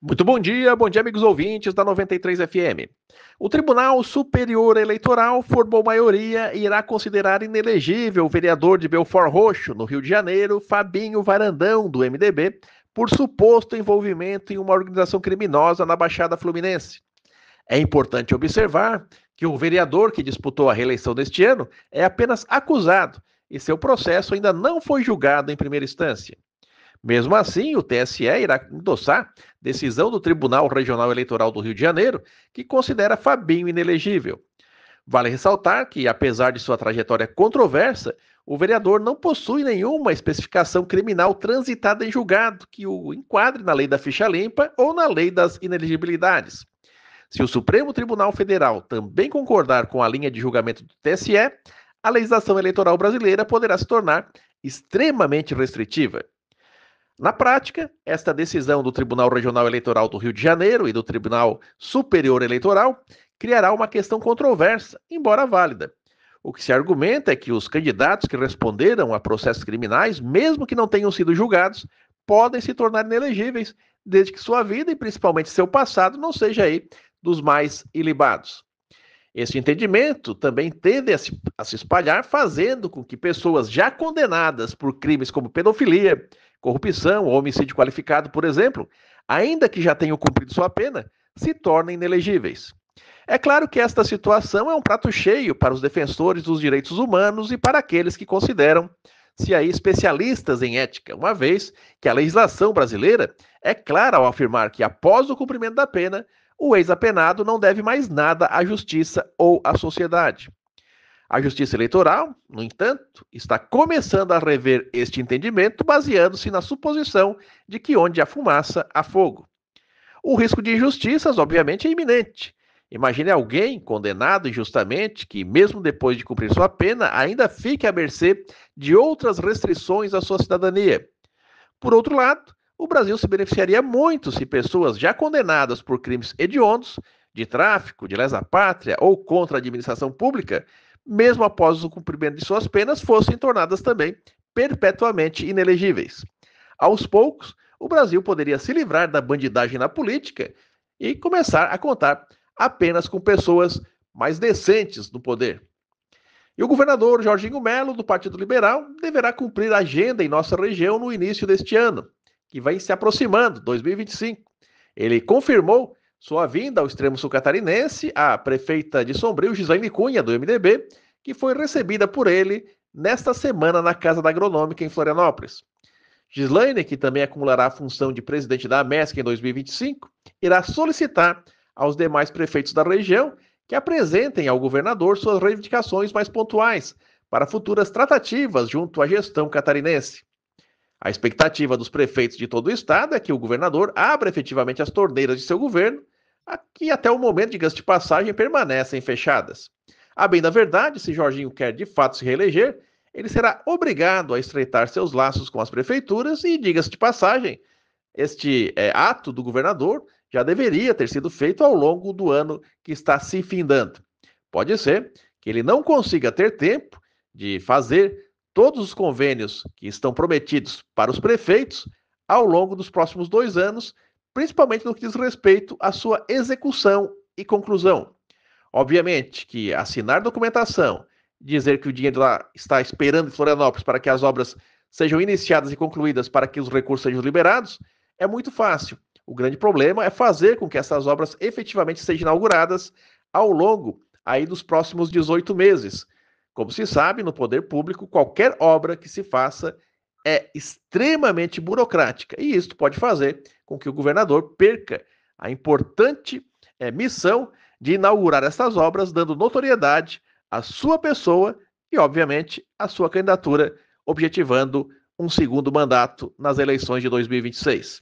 Muito bom dia, amigos ouvintes da 93 FM. O Tribunal Superior Eleitoral formou maioria e irá considerar inelegível o vereador de Belford Roxo, no Rio de Janeiro, Fabinho Varandão, do MDB, por suposto envolvimento em uma organização criminosa na Baixada Fluminense. É importante observar que o vereador que disputou a reeleição deste ano é apenas acusado e seu processo ainda não foi julgado em primeira instância. Mesmo assim, o TSE irá endossar decisão do Tribunal Regional Eleitoral do Rio de Janeiro, que considera Fabinho inelegível. Vale ressaltar que, apesar de sua trajetória controversa, o vereador não possui nenhuma especificação criminal transitada em julgado que o enquadre na lei da ficha limpa ou na lei das inelegibilidades. Se o Supremo Tribunal Federal também concordar com a linha de julgamento do TSE, a legislação eleitoral brasileira poderá se tornar extremamente restritiva. Na prática, esta decisão do Tribunal Regional Eleitoral do Rio de Janeiro e do Tribunal Superior Eleitoral criará uma questão controversa, embora válida. O que se argumenta é que os candidatos que responderam a processos criminais, mesmo que não tenham sido julgados, podem se tornar inelegíveis, desde que sua vida e principalmente seu passado não seja aí dos mais ilibados. Este entendimento também tende a se espalhar, fazendo com que pessoas já condenadas por crimes como pedofilia, corrupção ou homicídio qualificado, por exemplo, ainda que já tenham cumprido sua pena, se tornem inelegíveis. É claro que esta situação é um prato cheio para os defensores dos direitos humanos e para aqueles que consideram-se aí especialistas em ética, uma vez que a legislação brasileira é clara ao afirmar que após o cumprimento da pena, o ex-apenado não deve mais nada à justiça ou à sociedade. A Justiça Eleitoral, no entanto, está começando a rever este entendimento, baseando-se na suposição de que onde há fumaça, há fogo. O risco de injustiças, obviamente, é iminente. Imagine alguém condenado injustamente que, mesmo depois de cumprir sua pena, ainda fique à mercê de outras restrições à sua cidadania. Por outro lado, o Brasil se beneficiaria muito se pessoas já condenadas por crimes hediondos, de tráfico, de lesa-pátria ou contra a administração pública, mesmo após o cumprimento de suas penas, fossem tornadas também perpetuamente inelegíveis. Aos poucos, o Brasil poderia se livrar da bandidagem na política e começar a contar apenas com pessoas mais decentes no poder. E o governador Jorginho Melo, do Partido Liberal, deverá cumprir a agenda em nossa região no início deste ano, que vai se aproximando, 2025. Ele confirmou sua vinda ao extremo sul catarinense, a prefeita de Sombrio, Gislaine Cunha, do MDB, que foi recebida por ele nesta semana na Casa da Agronômica, em Florianópolis. Gislaine, que também acumulará a função de presidente da AMESC em 2025, irá solicitar aos demais prefeitos da região que apresentem ao governador suas reivindicações mais pontuais para futuras tratativas junto à gestão catarinense. A expectativa dos prefeitos de todo o estado é que o governador abra efetivamente as torneiras de seu governo, que até o momento, diga-se de passagem, permanecem fechadas. A bem da verdade, se Jorginho quer de fato se reeleger, ele será obrigado a estreitar seus laços com as prefeituras e, diga-se de passagem, este ato do governador já deveria ter sido feito ao longo do ano que está se findando. Pode ser que ele não consiga ter tempo de fazer todos os convênios que estão prometidos para os prefeitos ao longo dos próximos 2 anos, principalmente no que diz respeito à sua execução e conclusão. Obviamente que assinar documentação, dizer que o dinheiro lá está esperando em Florianópolis para que as obras sejam iniciadas e concluídas para que os recursos sejam liberados, é muito fácil. O grande problema é fazer com que essas obras efetivamente sejam inauguradas ao longo aí dos próximos 18 meses. Como se sabe, no poder público, qualquer obra que se faça é extremamente burocrática. E isso pode fazer com que o governador perca a importante missão de inaugurar essas obras, dando notoriedade à sua pessoa e, obviamente, à sua candidatura, objetivando um segundo mandato nas eleições de 2026.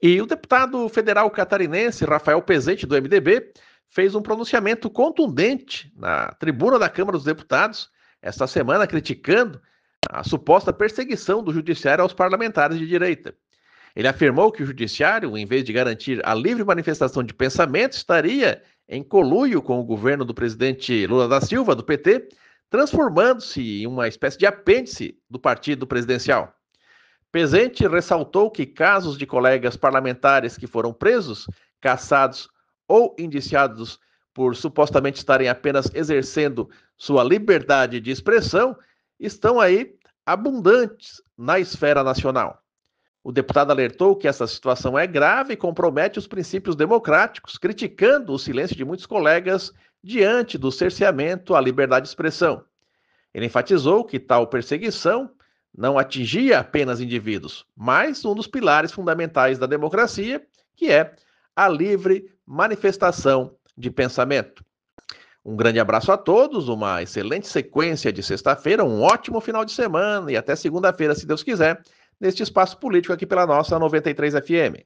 E o deputado federal catarinense Rafael Pezente, do MDB, fez um pronunciamento contundente na tribuna da Câmara dos Deputados esta semana, criticando a suposta perseguição do judiciário aos parlamentares de direita. Ele afirmou que o judiciário, em vez de garantir a livre manifestação de pensamento, estaria em conluio com o governo do presidente Lula da Silva, do PT, transformando-se em uma espécie de apêndice do partido presidencial. Pezente ressaltou que casos de colegas parlamentares que foram presos, caçados ou indiciados por supostamente estarem apenas exercendo sua liberdade de expressão estão aí abundantes na esfera nacional. O deputado alertou que essa situação é grave e compromete os princípios democráticos, criticando o silêncio de muitos colegas diante do cerceamento à liberdade de expressão. Ele enfatizou que tal perseguição não atingia apenas indivíduos, mas um dos pilares fundamentais da democracia, que é a livre manifestação de pensamento. Um grande abraço a todos, uma excelente sequência de sexta-feira, um ótimo final de semana e até segunda-feira, se Deus quiser, neste espaço político aqui pela nossa 93 FM.